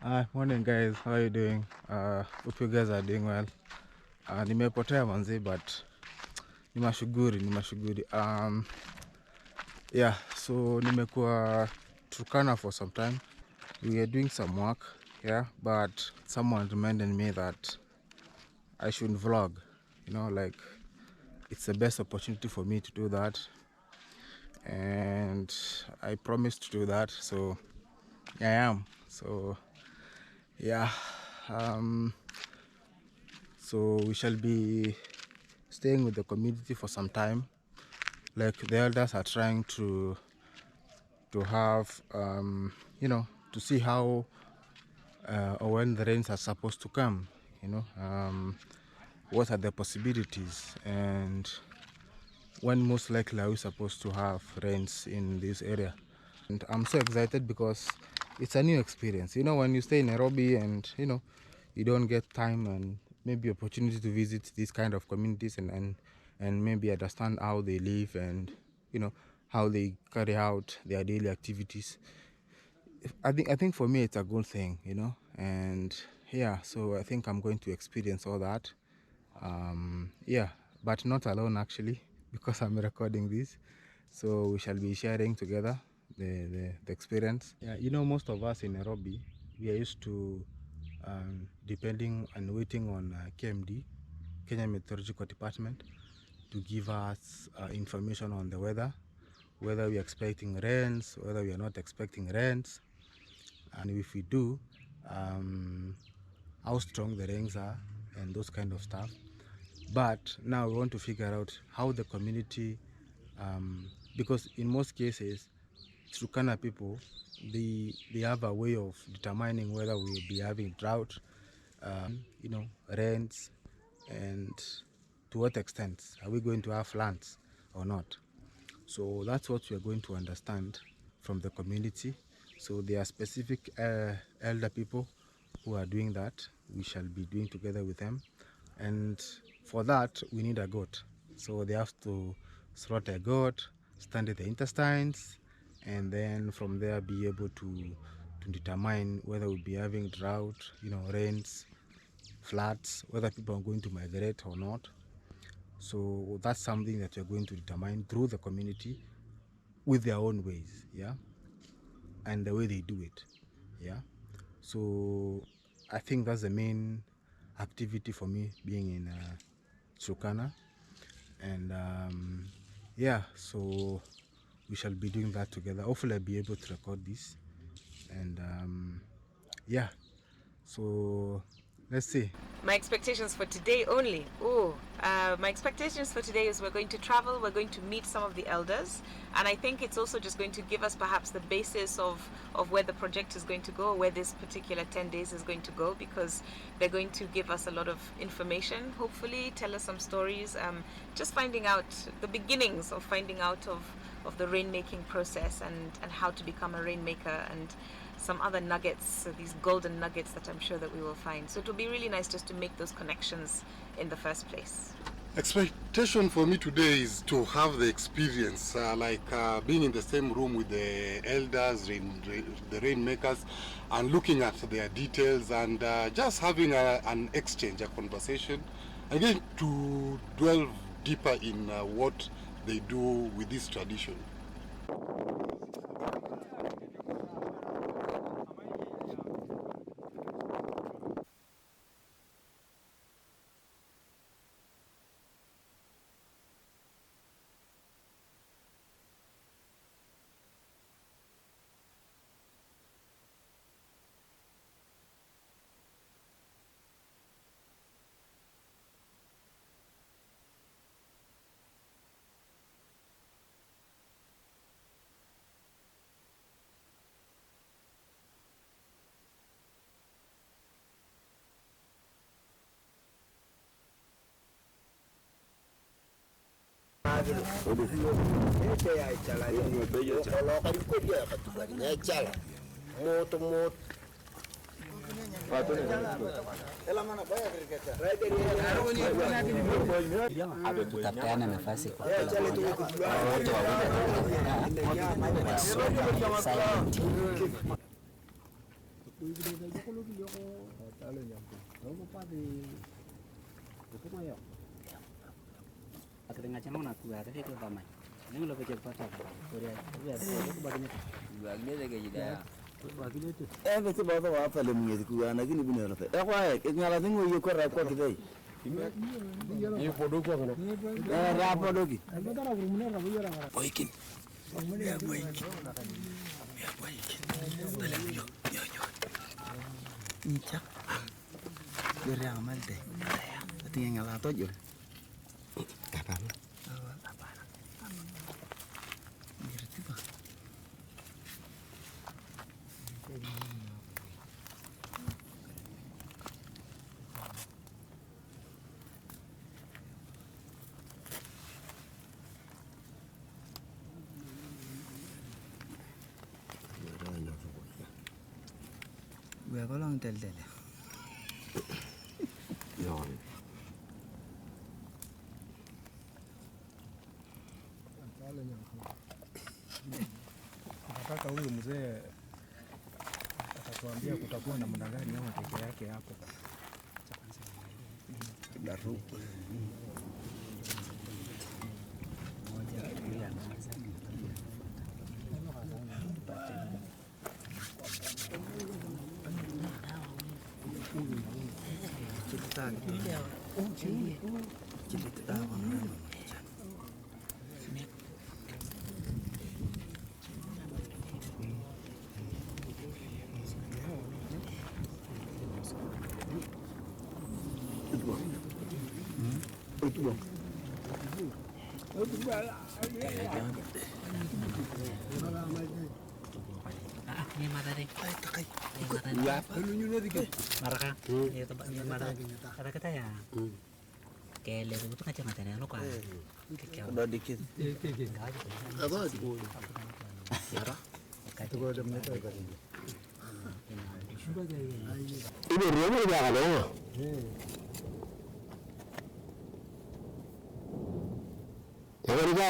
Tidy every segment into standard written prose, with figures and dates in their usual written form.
Hi, morning guys. How are you doing? Hope you guys are doing well. Nimepotea manzi, but ni mashuguri. Yeah, so nimekuwa Turkana for some time. We are doing some work, yeah, but someone reminded me that I should vlog. You know, like it's the best opportunity for me to do that, and I promised to do that. So I am. So yeah. So we shall be staying with the community for some time. Like the elders are trying to have to see how or when the rains are supposed to come. What are the possibilities, and when most likely are we supposed to have rains in this area. And I'm so excited because it's a new experience. When you stay in Nairobi and you don't get time and maybe opportunity to visit these kind of communities and maybe understand how they live and how they carry out their daily activities. I think for me it's a good thing, and yeah, so I think I'm going to experience all that. Yeah, but not alone actually, because I'm recording this, so we shall be sharing together the experience. Yeah, most of us in Nairobi, we are used to depending and waiting on KMD, Kenya Meteorological Department, to give us information on the weather, whether we are expecting rains, whether we are not expecting rains, and if we do, how strong the rains are and those kind of stuff. But now we want to figure out how the community, because in most cases Turkana people, they have a way of determining whether we will be having drought, rains, and to what extent are we going to have floods or not. So that's what we are going to understand from the community. So there are specific elder people who are doing that. We shall be doing together with them, and for that we need a goat. So they have to slaughter a goat, stand at the intestines, and then from there be able to determine whether we'll be having drought, rains, floods, whether people are going to migrate or not. So that's something that we're going to determine through the community with their own ways, yeah, and the way they do it, yeah. So I think that's the main activity for me being in Turkana, and yeah, so we shall be doing that together. Hopefully I'll be able to record this, and yeah, so let's see. My expectations for today only. My expectations for today is we're going to travel, we're going to meet some of the elders, and I think it's also just going to give us perhaps the basis of where the project is going to go, where this particular 10 days is going to go, because they're going to give us a lot of information, hopefully tell us some stories, just finding out the beginnings of finding out of the rainmaking process and how to become a rainmaker, and some other nuggets, these golden nuggets that I'm sure that we will find. So it will be really nice just to make those connections in the first place. Expectation for me today is to have the experience, being in the same room with the elders, the rainmakers, and looking at their details, and just having an exchange, a conversation, and getting to delve deeper in what they do with this tradition. Tutapeana nafasi kwa kila mmoja wote wawili Akhirnya cuma nak kuat, tapi itu ramai. Ini lo kecil pasal. Korea, itu bagian lagi juga. Betul betul apa lemu itu kuat, nak ini benar apa? Aku ngala tengok yo korang kita. Ini produk apa nak? Apa lagi? Boykin. Ya boykin. Dalam yo. Nicak. Dari amal deh. Tapi yang ngala tu je. Kapan? Gue kalau ngel ya. Nataka huyu mzee atatuambia kutakuwa na muda gani ama peke yake hapo. Baru. Ini mata deh. Maraka. Ini tempat ini mata. Kata kata ya. Kele itu tuh kacamata lo kan. Udah dikit. Apa? Ini rumah dia kan? Jangan lupa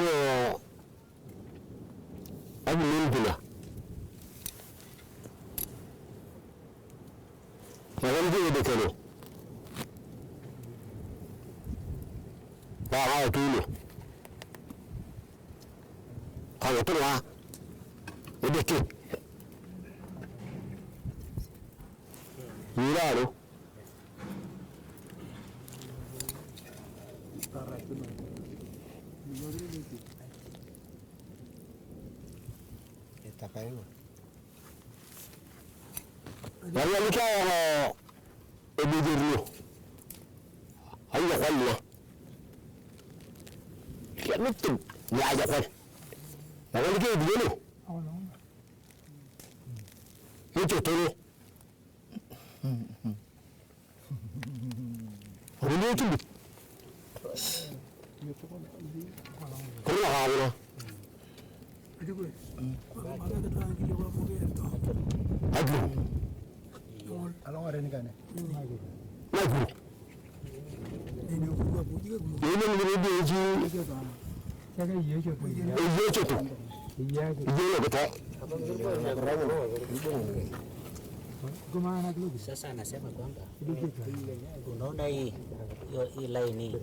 aku minta. Jangan lupa dekalo. Wah, dulu. Kalau tu lah, dekik. Mira lo. Baru ni kaya ibu dulu. Ayah kaya. Siapa tu? Dia ajak kan. Baru ni kaya dulu. Itu tu. Ini tu. Kau nak apa? Aduh. Along ada ni kan? Aduh. Ini menjadi uji. Iya tu. Iya betul. Sasa anasema kwamba unaona hii line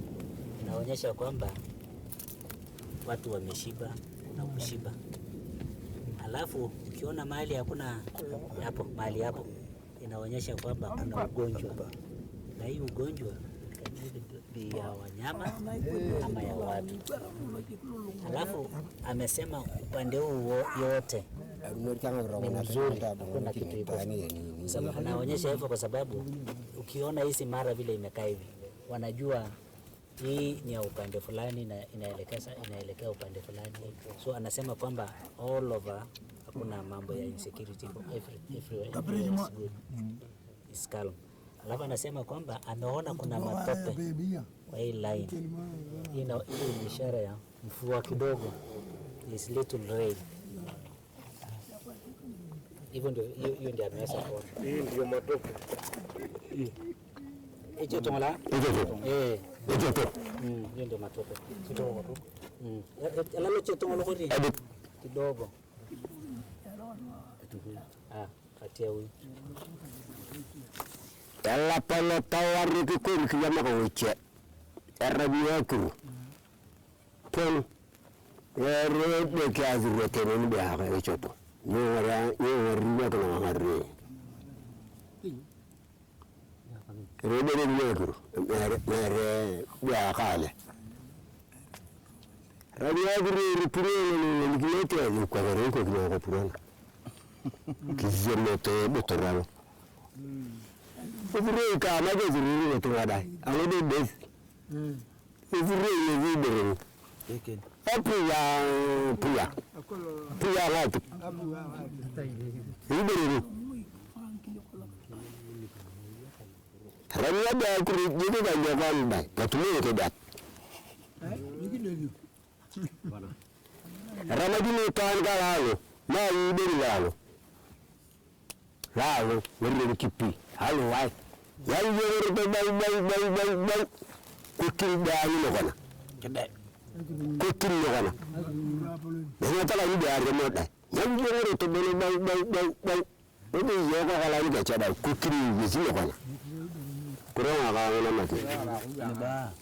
inaonyesha kwamba watu wameshiba na kushiba. Alafu ukiona mahali hakuna hapo, mahali hapo inaonyesha kwamba kuna ugonjwa, na hii ugonjwa ni ya wanyama ama ya watu. Alafu amesema upande huu yote ni mzuri, hakuna kitu iko. Anaonyesha hivyo kwa sababu ukiona hizi mara vile imekaa hivi, wanajua hii ni ya upande fulani na inaelekea upande fulani. So anasema kwamba all over hakuna mambo ya insecurity, everywhere is good, is calm. Alafu anasema kwamba ameona kuna matope kwa hii line. Hii ni ishara ya mvua kidogo, is little rain. Hiyo ndio ameweza kuona. Hii ndio matope. Hicho tomola? Hicho tu. Hiyo ndio matope. Kidogo tu. Alalo cheto ngolo kodi. Kidogo. Patia huyu. Ela pala tawari kikuri kiyama kwa uche. Arabi yakuru. Pon. Ere kiazi rotene ni haka ichoto. Yora riwa kana ngare. Ere ni yakuru. Mere ya kale. Arabi yakuru ripure ni kilete ni kwa gari ko kwa purana. Kizemoto botoralo. Ifure ka na je zuru ni to wada. Alo de des. Ifure ni zibere. Eken. Puya latu. Zibere. Ramya da kuri jiga ga jaban da. Katumi ke da. Ramadini kan ga lalo. Na yi beri lalo. Lalo, wani kipi. Halo wai. Yayi yoro bai. Kukin da yi magana. Kedai. Kukin magana. Da tala yi da yare mota. Yayi yoro to bai. Wani yoro kala yi da chada kukin yi magana. Kurang ga wala mati. Ni ba.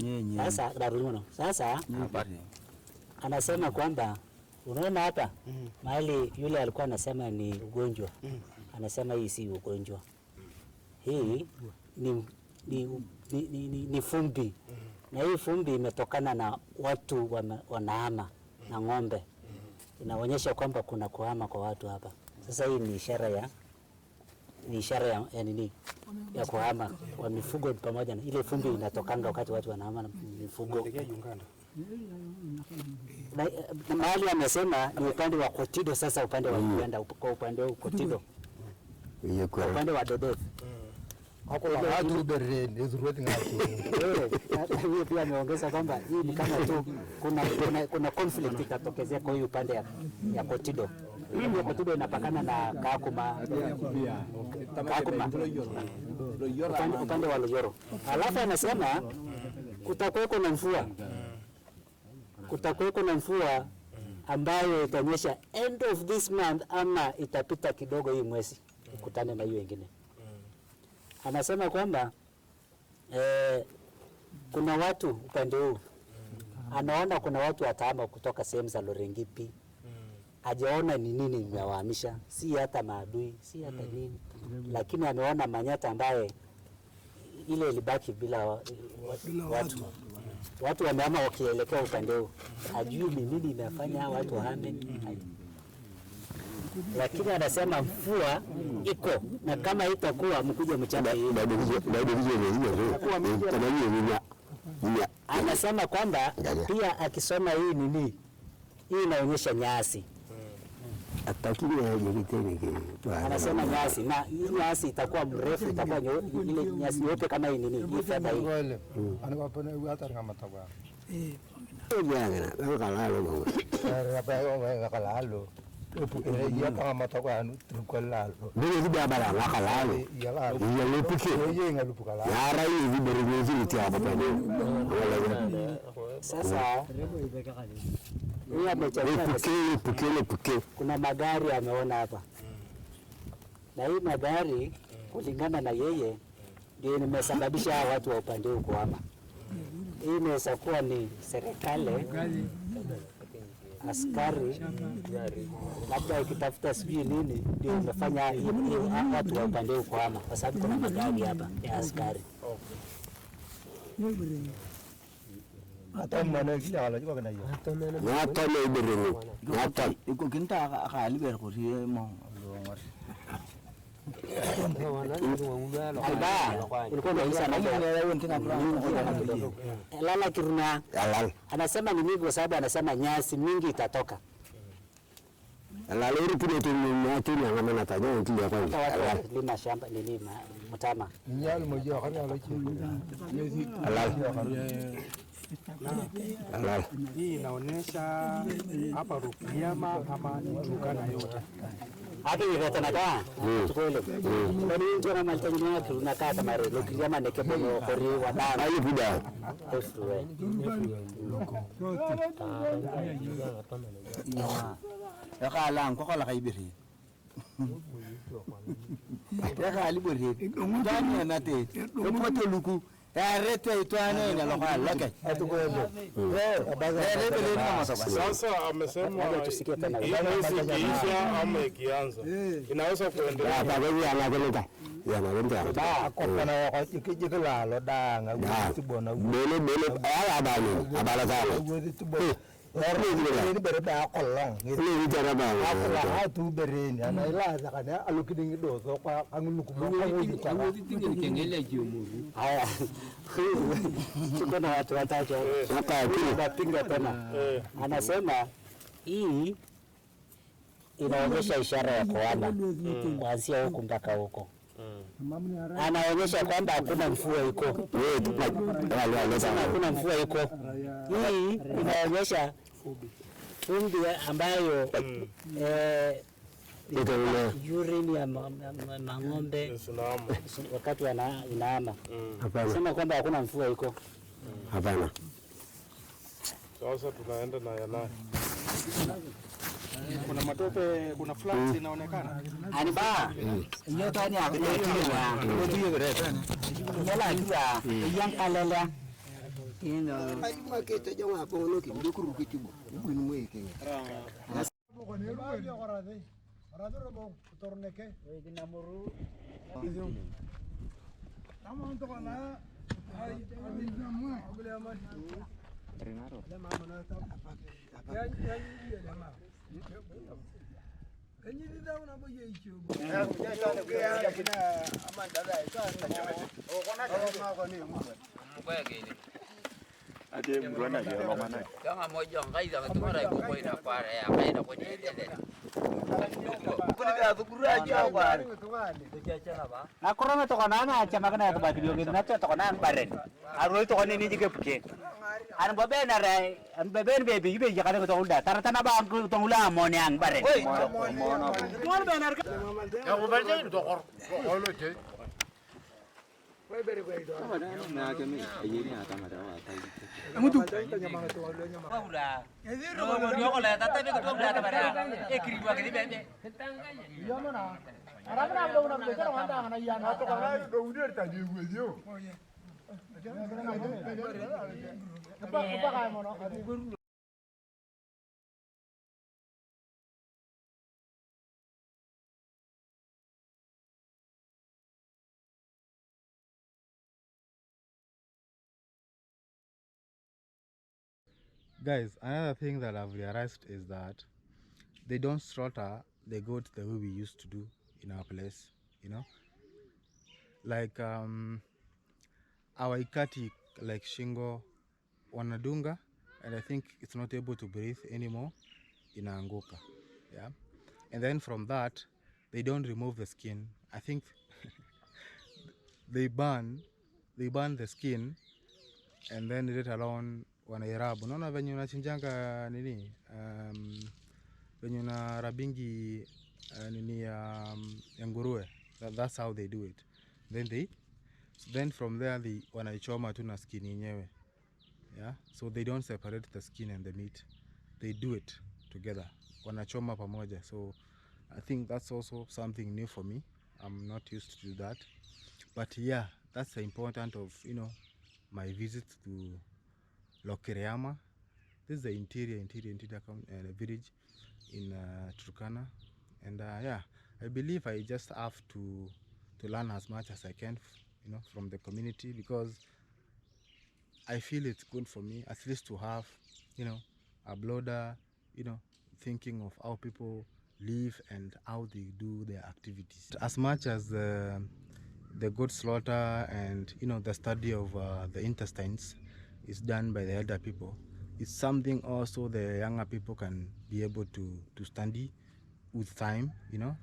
Nye. Sasa darudi sasa Habari. anasema kwamba unaona hapa mahali yule alikuwa anasema ni ugonjwa. Anasema hii si ugonjwa. Hii ni fumbi. Na hii fumbi imetokana na watu wanahama na ng'ombe. Inaonyesha kwamba kuna kuhama kwa watu hapa. Sasa hii ni ishara ya nini? Ya kuhama kwa mifugo pamoja na ile fumbi inatokanga wakati watu wanahama na mifugo. Na mahali amesema ni upande wa Kotido. Sasa upande wa Uganda, kwa upande wa Kotido, upande wa Dodot. Hakuna watu bere nizurudi ngati. Hiyo pia ameongeza kwamba hii ni kama tu kuna conflict itatokezea kwa hiyo upande ya Kotido. Hiyo Kotido inapakana na Kakuma. Upande wa Loyoro. Alafu anasema kutakuweko na mvua ambayo itanyesha end of this month ama itapita kidogo hii mwezi ikutane na hiyo wengine. Anasema kwamba kuna watu upande huu anaona kuna watu watahama kutoka sehemu za Lorengipi. Hajaona ni nini imewahamisha, si hata maadui, si hata nini, lakini ameona Manyata ambaye ile ilibaki bila watu wamehama wakielekea upande huu. Hajui ni nini imefanya watu wahame. Lakini anasema mvua iko na kama itakuwa mkuja mchana hii. Anasema kwamba pia akisoma hii nini, hii inaonyesha nyasi. Anasema nyasi na hii nyasi itakuwa mrefu, itakuwa ile nyasi yote kama hii nini, hii fedha hii. Sasa kuna magari ameona hapa, na hii magari kulingana na yeye ndio imesababisha watu wa upande huu kuhama. Hii inaweza kuwa ni serikali, askari, labda ikitafuta sijui nini ndio imefanya watu wa upande huu kuhama, kwa sababu kuna magari hapa ya askari. Atamana kila wala jua kana hiyo. Atama ibere. Atam. Iko kinta akali ber ko rie mo ngor. Alba, ilikuwa inaisha na lala kiruna. Anasema ni mingi kwa sababu anasema nyasi mingi itatoka. Lala uri tu nyati na ngama na tajo nti ya kwa. Lima shamba nini mtama. Nyali moja kana wala chini. Hii inaonesha hapa Rukiyama ama Turkana yote. Hata hiyo tunaka tukole. Bali ndio kama Tanzania tunakaa kama Rukiyama ndeke bono kori wadana. Ayo buda. Ya kala ko kala kay biri. Ya kali beri. Tanya nanti. Lepas tu luku. Rete itwane na lokal lake. Atukwenda. Beri kama sababu. Sasa amesema ikiisha ama ikianza inaweza kuendelea. Bagi anakwenda. Yanakwenda. Akopana wakati kijikala loda ngazi bona. Bele abala sana. Ini berapa kolong. Ini bicara bang. Aku tu berin. Anak ilah sakanya alukiding itu. So kangul lukumu. Aku tinggal kengel aja umur. Ayah. Tuko na watu watatu tunapinga tena. Anasema hii inaonyesha ishara ya kuhama kuanzia huku mpaka huko. Anaonyesha kwamba hakuna mvua iko. Hakuna mvua iko. Hii inaonyesha vumbi ambayo urine ya mang'ombe wakati inaama. Sema kwamba hakuna mvua iko. Hapana. Sasa tunaenda na yana. Kuna matope, kuna flats inaonekana. Ani ba. Iyo tani akitoa. Ndio bereta. Yala kia yang kalala. Ino. Ayuma kete jonga hapo ngoki ndikuru kitibu. Ubuni mweke. Ade mrwana ya romana. Kama moja ngaiza kutumara iko ina para ya kaida kwa nini. Kuna dhukura aja kwa. Na korona to kana na chama kana to batiri ngi na to kana baren. Aro to kana ni jike puke. An babe na rai, an babe be be be jakane to ulda. Taratana ba ang to ula amone ang baren. Mon be na. Ya ko barje to kor. Ko lo je. Na kami ayini ata madawa ata. Amutu. Paula. Yo ko la tata be ko to bla bara. Ekri wa ke be. Yo mana. Arabna lo na be ko anda na ya na to kana do udir ta di wedio. Apa kaya mo no? Guys, another thing that I've realized is that they don't slaughter the goat the way we used to do in our place, you know. Like our Ikati, like Shingo, wanadunga, and I think it's not able to breathe anymore, inaanguka, yeah. And then from that, they don't remove the skin. I think they burn the skin, and then let alone wanairabu. Unaona venye unachinjanga nini, venye unarabingi nini ya nguruwe. That's how they do it. Then from there wanaichoma tu na skin yenyewe. Yeah, so they don't separate the skin and the meat. They do it together. Wanachoma pamoja. So I think that's also something new for me. I'm not used to do that. But yeah, that's the important of, you know, my visit to Lokereama. This is the interior village in Turkana, and yeah, I believe I just have to learn as much as I can, you know, from the community, because I feel it's good for me at least to have, you know, a broader, you know, thinking of how people live and how they do their activities. As much as the goat slaughter and, you know, the study of the intestines is done by the elder people, it's something also the younger people can be able to study with time, you know.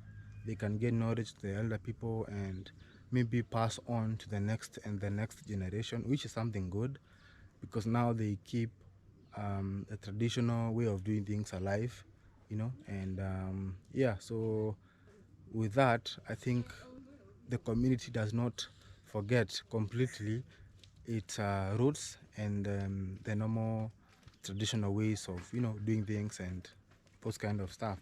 They can get knowledge to the elder people and maybe pass on to the next and the next generation, which is something good, because now they keep a traditional way of doing things alive, you know. And yeah, so with that, I think the community does not forget completely its roots and the normal traditional ways of, you know, doing things and those kind of stuff.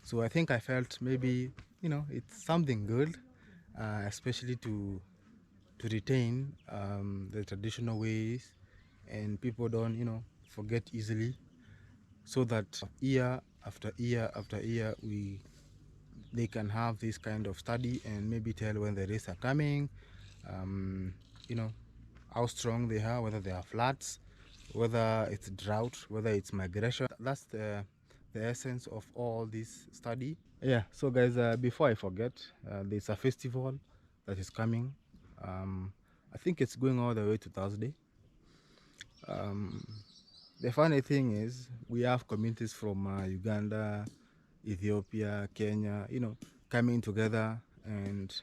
So I think I felt maybe it's something good, especially to retain the traditional ways, and people don't forget easily, so that year after year after year they can have this kind of study and maybe tell when the rains are coming, you know how strong they are, whether they are floods, whether it's drought, whether it's migration. That's the essence of all this study. Yeah, so guys, before I forget, there's a festival that is coming. I think it's going all the way to Thursday. The funny thing is, we have communities from Uganda, Ethiopia, Kenya, coming together and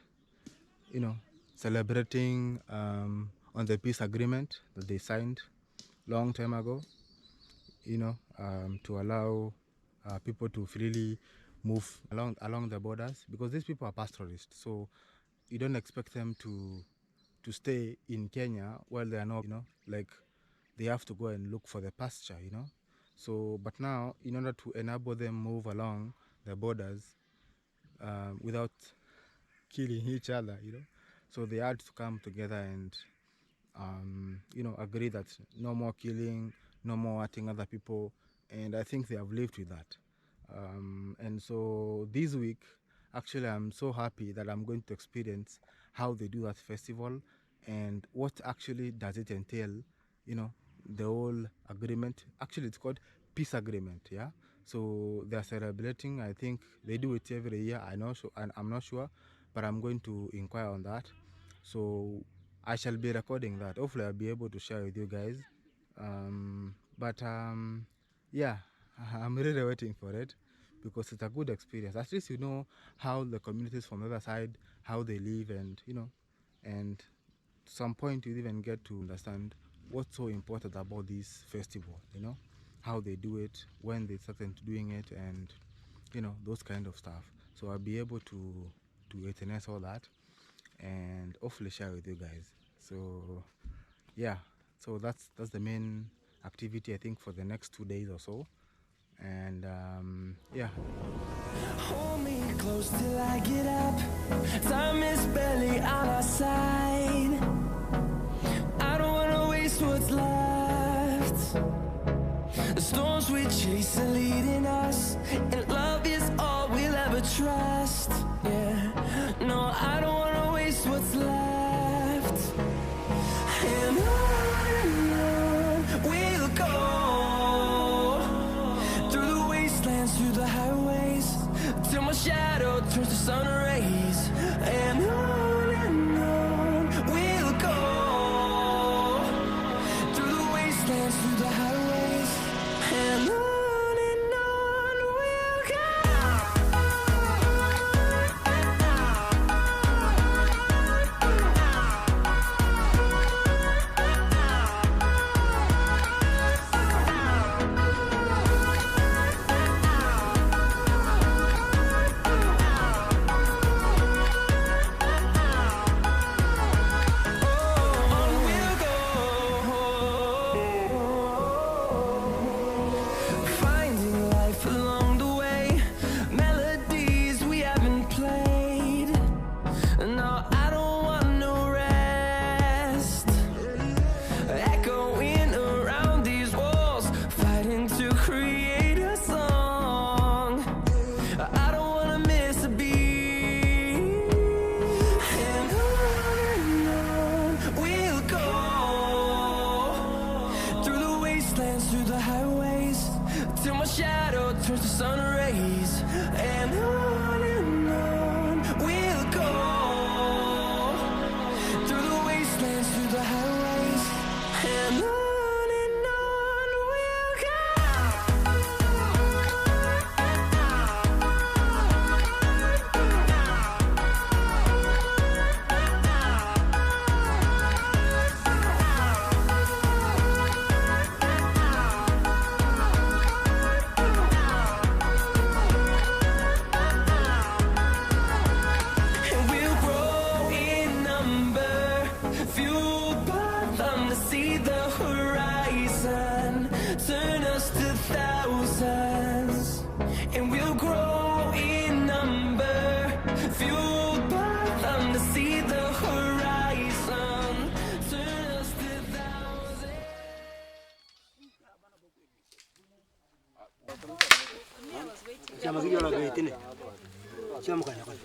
celebrating on the peace agreement that they signed long time ago, to allow people to freely move along the borders, because these people are pastoralists, so you don't expect them to stay in Kenya while they are not, like they have to go and look for the pasture, So, but now, in order to enable them move along the borders without killing each other, so they had to come together and agree that no more killing, no more hurting other people, and I think they have lived with that. And so this week, actually, I'm so happy that I'm going to experience how they do that festival and what actually does it entail, the whole agreement. Actually, it's called peace agreement, yeah? So they're celebrating, I think they do it every year, I'm not sure, but I'm going to inquire on that. So I shall be recording that. Hopefully I'll be able to share with you guys. Yeah, I'm really waiting for it, because it's a good experience. At least you know how the communities from the other side, how they live, and and to some point you even get to understand what's so important about this festival, how they do it, when they started doing it, and those kind of stuff. So I'll be able to witness all that and hopefully share with you guys. So yeah, so that's the main activity, I think, for the next 2 days or so. And yeah. Hold me close till I get up. Time is barely on our side. I don't wanna waste what's left. The storms we chase are leading us, and love is all we'll ever trust. Yeah, no, I don't wanna waste what's left. And on we'll go, through the wastelands, through the highways, till my shadow turns to sun rays. And on we'll go, through the wastelands, through the highways, and on we'll go. chama kijola gaitine. Chama kana kana.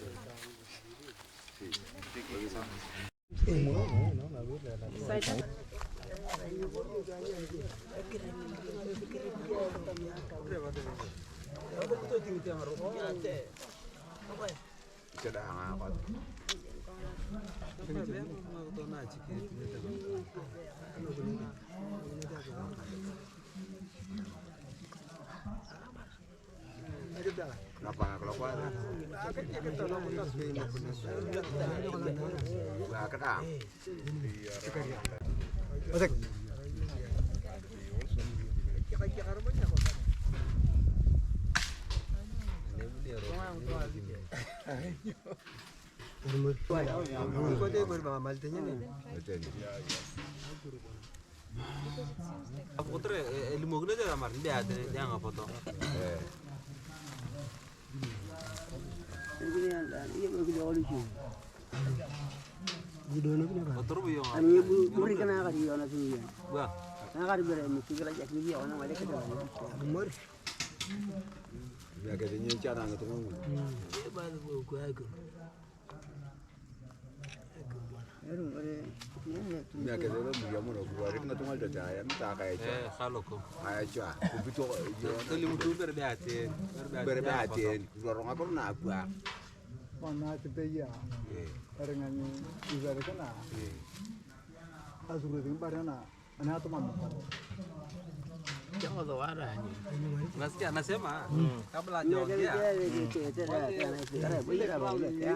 Nasikia anasema kabla hajaongea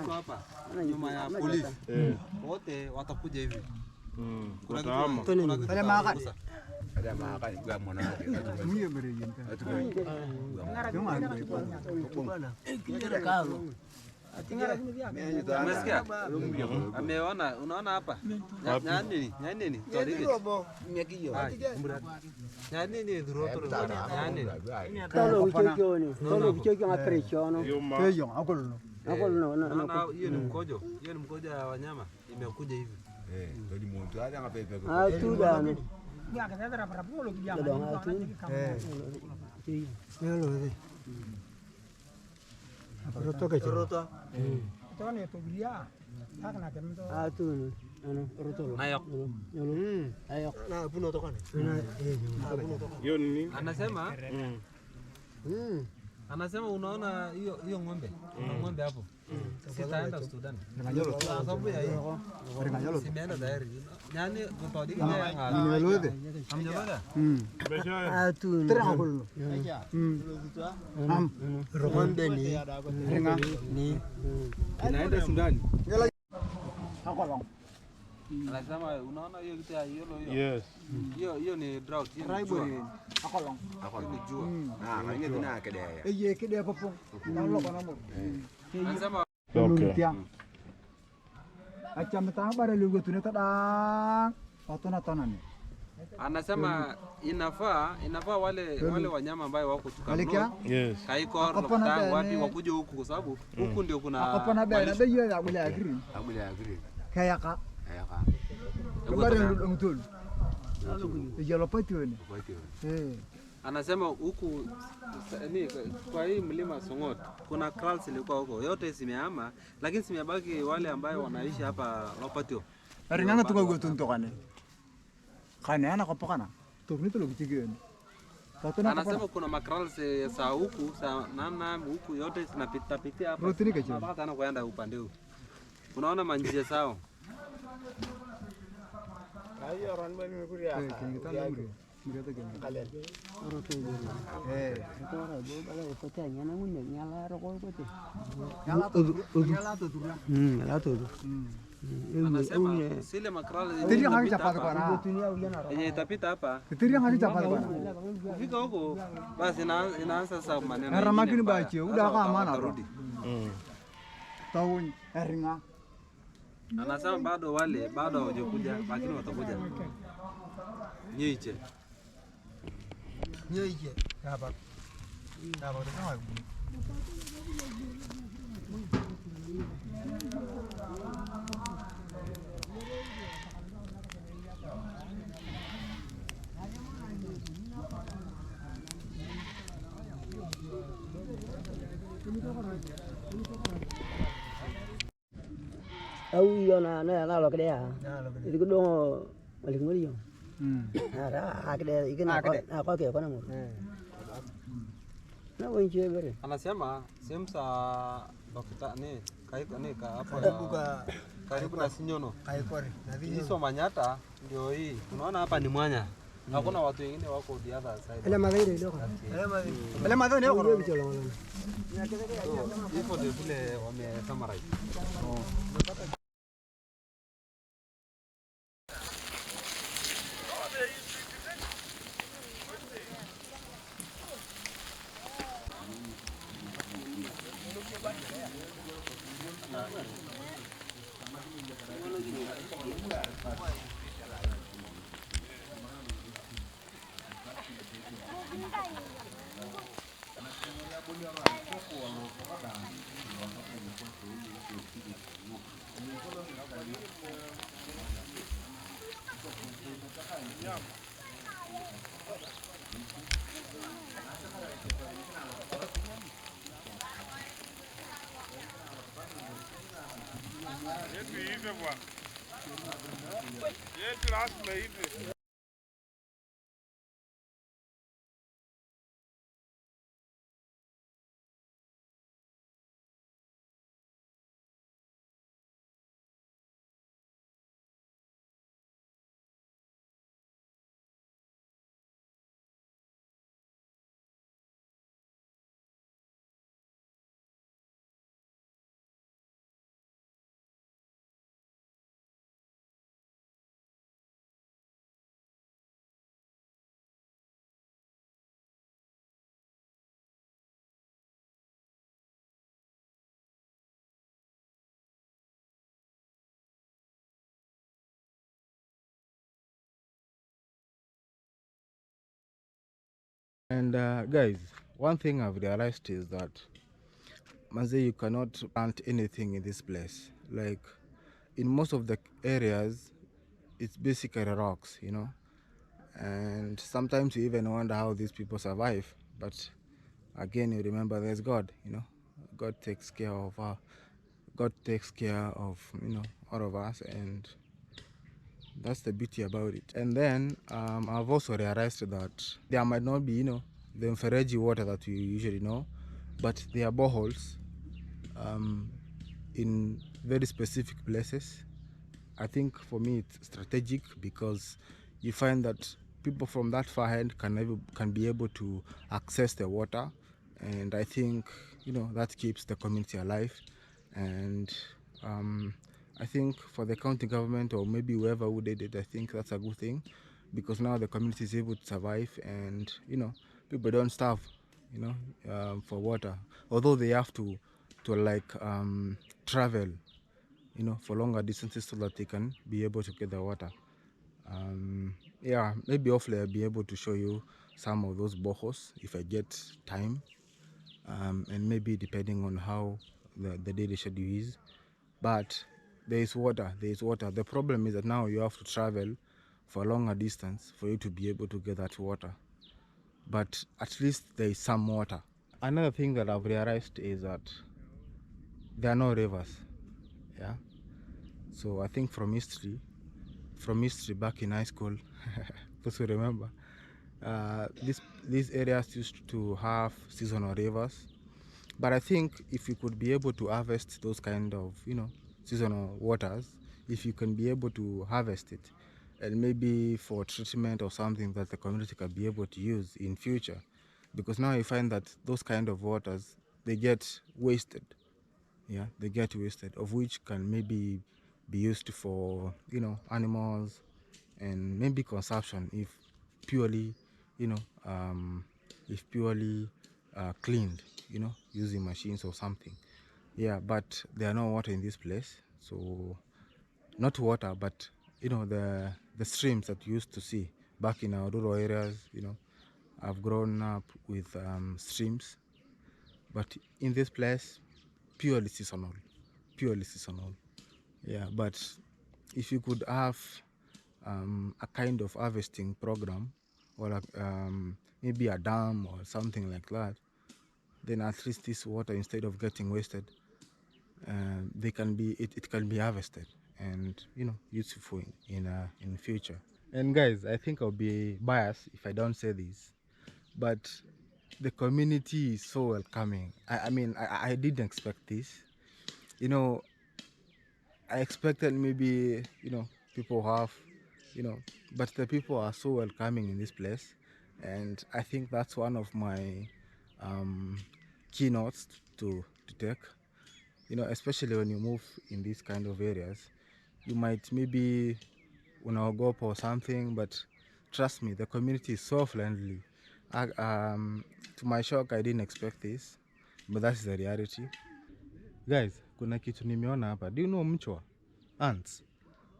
hapa nyuma ya polisi wote watakuja hivi. Kuna kitu ada makan gua mwanake mimi mreje Umesikia? Ameona, unaona hapa? Nyanini? Toriki. Nyanini dhurotoro. Nyanini. Tolo kichokio ngaprechono. Peyo, akolo. Naona hiyo ni mkojo. Hiyo ni mkojo ya wanyama imekuja hivi. Ndio mtu hata ngapepe. Tu dano. Roto. Tone to biya. Takna kemto. Tu. Roto. Ayok. Ayok. Na puno to kana. Hiyo ni nini? Anasema unaona hiyo ng'ombe. Ng'ombe hapo. Sitaenda Sudan. Sababu ya hiyo. Simeenda tayari. Yani kutodiki ya Nimelode. Amjaloda? Tu. Tranquilo. Romande ni. Renga ni. Inaenda Sudan. Hakolong. Anasema unaona hiyo kitu ya yellow hiyo. Yes. Hiyo ni drought. Raibori. Hakolong. Hakolong ni jua. Ngine dina kedaya. Eye kedaya popong. Nalo kana mo. Anasema Okay. Acha mtanga bare lugo tuneta dang. Patona tanani. Anasema inafaa wale wanyama ambao wako Turkana. Yes. Kaiko Lokotang wapi wakuje huku kwa sababu huku ndio kuna akapana bele na beyo ya gule agri. Kayaka. Bare lugo mtul. Ijalo patione. Anasema huku kwa hii mlima Songot kuna kraals ilikuwa huko yote simehama, lakini simebaki wale ambao wanaishi hapa Lopatio. Ringana tukago tuntokane. Kana ana kopakana. Toknito lokichigeni. Anasema kuna makrals sa huku sa nana huku yote zinapita hapa. Rotini kacho. Hapa tena kwenda upande huu. Unaona manjia sawa. Ayo ranma ni kuria. Kingitana muri. Murata kenge. Kalen. Roto. Tora bo bala ipota nyana munne nyala ro ko kote. Nyala to turya. Nyala to. Anasema sile makrali Tiria hali chapata kwa yenye itapita hapa. Tiria hali chapata kwa. Kufika huko basi inaanza sasa maneno. Na ramakini bachi uda kama na rudi. Tawun eringa. Anasema bado hawajakuja lakini watakuja. Nyiche. Hapa. Hapa kama au yo na lo kede ya itu ko dong balik ngori yo kede ikena ko ke ko na mo na wenje bere anasema sehemu za dokta ni karibu na Sinyono hizo Manyata ndio hii unaona hapa ni mwanya. Hakuna watu wengine wako the other side. Ele madhari ndio. Ele madhari ndio. Hivyo ndio vile wame summarize. And guys, one thing I've realized is that Manze, you cannot plant anything in this place. Like in most of the areas, it's basically rocks, you know. And sometimes you even wonder how these people survive. But again, you remember there's God, you know. God takes care of God takes care of, you know, all of us, and that's the beauty about it. And then I've also realized that there might not be, you know, the infrared water that we usually know, but there are boreholes in very specific places. I think for me it's strategic because you find that people from that far end can be able to access the water, and I think, you know, that keeps the community alive. And I think for the county government or maybe whoever who did it, I think that's a good thing because now the community is able to survive, and you know, people don't starve, you know, for water, although they have to like travel, you know, for longer distances so that they can be able to get the water. Yeah, maybe hopefully I'll be able to show you some of those boreholes if I get time, and maybe depending on how the daily schedule is. But there is water. The problem is that now you have to travel for a longer distance for you to be able to get that water. But at least there is some water. Another thing that I've realized is that there are no rivers. Yeah. So I think from history back in high school, those who remember, these areas used to have seasonal rivers. But I think if you could be able to harvest those kind of, you know, seasonal waters, if you can be able to harvest it, and maybe for treatment or something that the community can be able to use in future, because now you find that those kind of waters, they get wasted. Yeah, they get wasted, of which can maybe be used for, you know, animals and maybe consumption if purely, you know, if purely cleaned, you know, using machines or something. Yeah, but there are no water in this place, so not water, but you know, the streams that you used to see back in our rural areas. You know, I've grown up with streams, but in this place, purely seasonal, purely seasonal. Yeah, but if you could have a kind of harvesting program, or maybe a dam or something like that, then at least this water, instead of getting wasted, they can be it can be harvested and useful in future. And guys, I think I'll be biased if I don't say this, but the community is so welcoming. I mean, I didn't expect this. I expected maybe people have but the people are so welcoming in this place, and I think that's one of my keynotes to take. Especially when you move in these kind of areas, you might maybe go or something, but trust me, the community is so friendly. To my shock, I didn't expect this, but that's the reality. Guys, kuna kitu nimeona hapa. Do you know mchwa? Ants.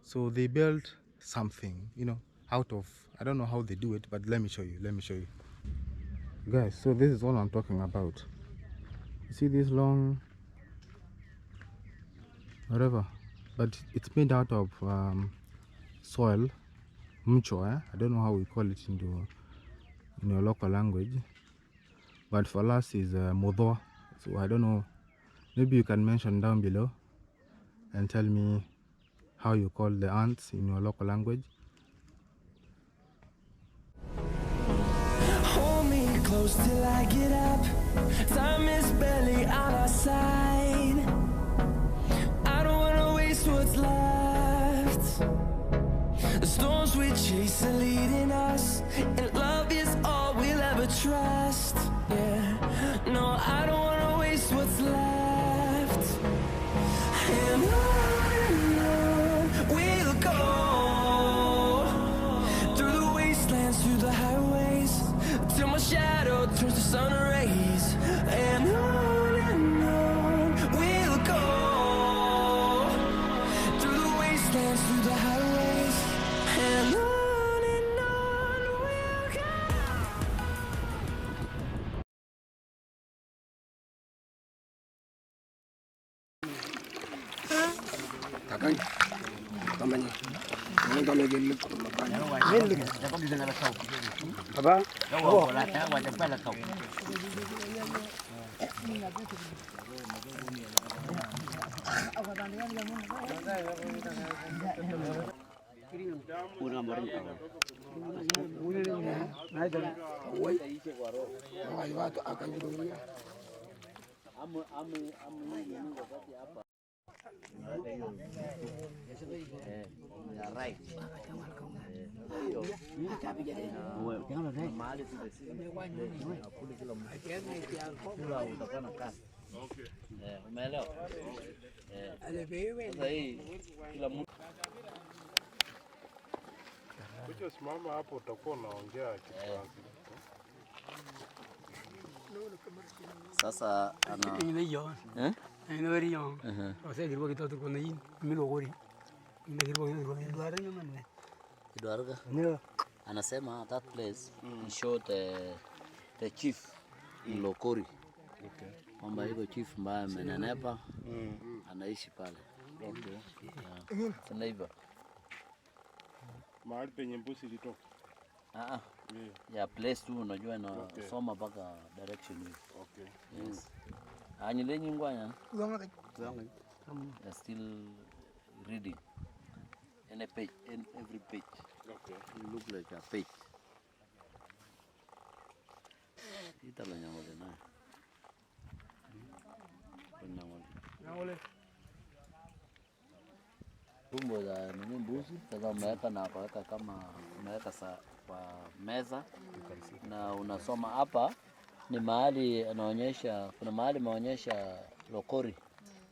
So they built something, out of, I don't know how they do it, but let me show you. Guys, so this is what I'm talking about. You see this long, whatever, but it's made out of soil, mchwa. I don't know how we call it in your local language, but for us is modho. So I don't know, maybe you can mention down below and tell me how you call the ants in your local language. Hold me close till I get up. Time is barely on our side. I don't wanna waste what's left. The storms we chase are leading us, and love is all we'll ever trust. Yeah, no, I don't wanna waste what's left. And on we'll go, through the wastelands, through the highways, till my shadow turns to sun rays. And on we'll go, through the wastelands, through the highways, and on we'll go. Kuja simama hapo utakuwa unaongea Kifaransa. Sasa ana Kidoarga anasema that place he showed the chief in Lokori. Kwamba yuko chief ambaye amenenepa anaishi pale. Okay. Sana hivyo. Mahali penye mbuzi ilitoka. Ya place tu unajua inasoma mpaka direction hiyo. Okay. Yes. Anyilenyi ngwanya. They're still reading. In a page, in every page. Okay. You look like a page. Italo nyamole na. Nyamole. Tumbo za nini mbuzi, sasa umeweka na akaweka kama umeweka kwa meza na unasoma hapa ni mahali anaonyesha, kuna mahali maonyesha Lokori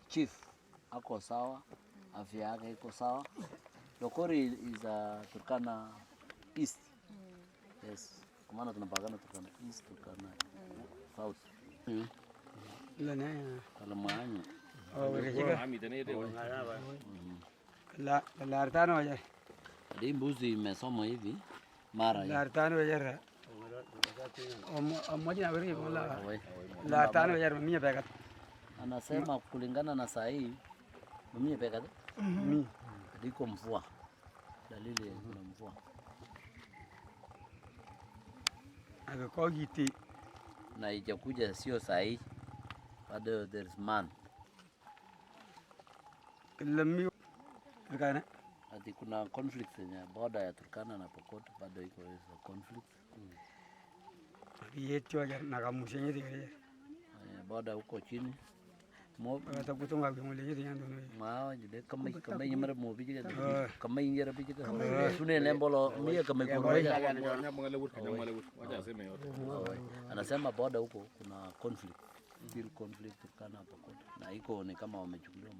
chief ako sawa, afya yake iko sawa. Lokori is Turkana East. Yes. Kwa maana tunapakana Turkana East, Turkana South. Ila naya. Kalamaanyo. La artano wajar. Hadi mbuzi imesoma hivi mara La artano wajar. Mmoja na wewe wala. La artano wajar mimi peka. Anasema kulingana na saa hii mimi peka. Mimi ndiko mvua. Dalili kuna mvua. Akako giti Na ijakuja sio saa hii. Bado there's man. Lami Turkana. Ati kuna conflict yenye border ya Turkana na Pokot bado iko hizo conflict. Yetu na kamusenye tigere. Border huko chini. Mo atakutunga ngole yeti yando no. Ma jide kama yimara mo bijige kama yingira bijige. Sune lembolo mie kama kuroja. Anasema border huko kuna conflict. Still conflict Turkana Pokot. Na iko ni kama wamechukuliwa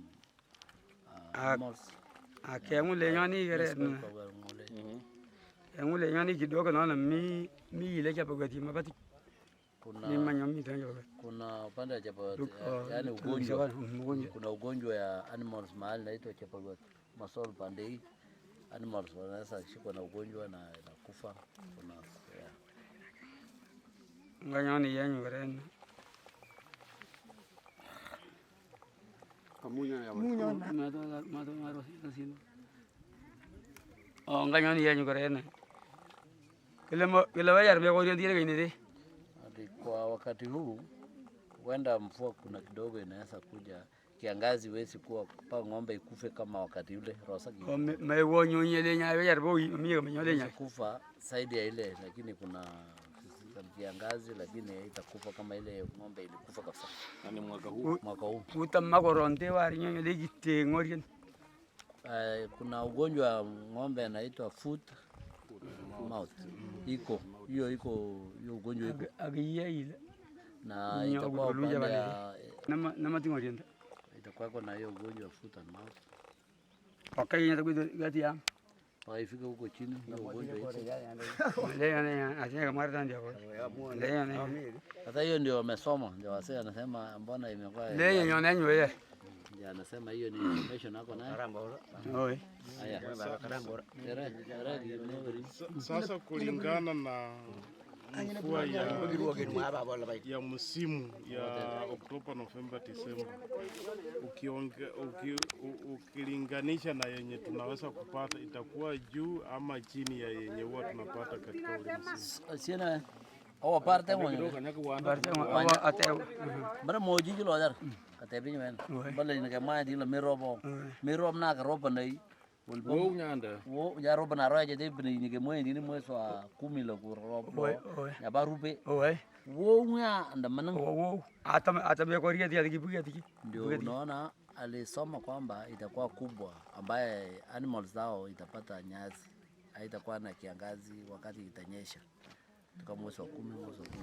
Akengule nyani gere. Ngule nyani kidogo naona mi ile cha Pokot mabati. Kuna upande wa Chepalwet, yani ugonjwa. Kuna ugonjwa ya animals mahali inaitwa Chepalwet. Masol pande hii animals wanaweza shikwa na ugonjwa na kufa. Kuna nganyani yanyu garen. Nganyani yanyu garen. Kile wayar me ko ndiye gine. Kwa wakati huu huenda mvua kuna kidogo inaweza kuja, kiangazi wezi kuwa pa ng'ombe ikufe kama wakati ule rosa kidogo. Mewo nyonyele nya yarbo mimi kama nyole nya kufa zaidi ya ile, lakini kuna kiangazi lakini itakufa kama ile ng'ombe ilikufa kabisa. Ni mwaka huu utamma koronte wari nyonyele kitengorien. Kuna ugonjwa wa ng'ombe anaitwa foot mouth. Iko hiyo ugonjwa iko agiye ile na itakuwa upande ya na matingorienda itakuwa na hiyo ugonjwa foot and mouth okay itakuwa gati ya ifika huko chini na ugonjwa iko leo na asiye kama rada ndio leo na hata hiyo ndio wamesoma ndio wasee anasema mbona imekuwa leo nyonenyo wewe ndio anasema hiyo ni information yako naye oi haya sasa kulingana na mvua ya msimu ya Oktoba, Novemba, Disemba, ukilinganisha na yenye tunaweza kupata itakuwa juu ama chini ya yenye huwa tunapata katika ule msimu? Sina au parte moja ate bara moji kilo dar katebi men bale ni kama di la mirob na roba nei wo nyanda wo ya roba na roja de bini ni kemo ni mo so 10 la ku robo ya barupe wo nya anda manang wo ata me koria dia kibuga tiki ndio unaona alisoma kwamba itakuwa kubwa ambaye animals zao itapata nyasi, haitakuwa na kiangazi wakati itanyesha. Tuka mwezi wa 10 mwezi wa 11.